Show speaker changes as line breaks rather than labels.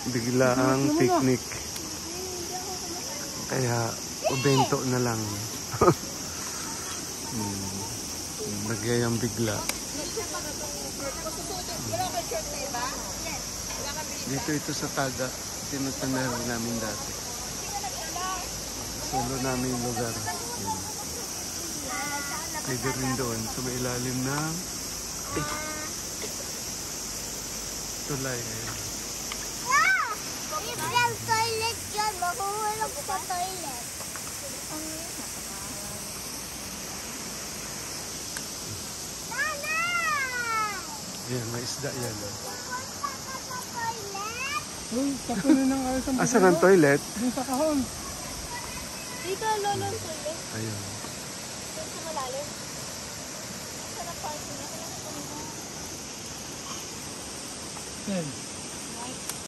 Biglaang picnic. Kaya ubento na lang. Nagyayang bigla. Dito ito sa Taga. Tinutunan namin dati. Solo namin yung lugar. Pwede rin doon. Sa may ilalim ng tulay.
Yung toilet yun. Mahuhulog sa toilet.
Yan, may isda yan.
Uy, kapunin ng alas ang
asan ang toilet?
dun sa kahon.
Dito ang lolo ng toilet.
Ayun.
Doon sa malalim. Saan ang parking na?
Yan.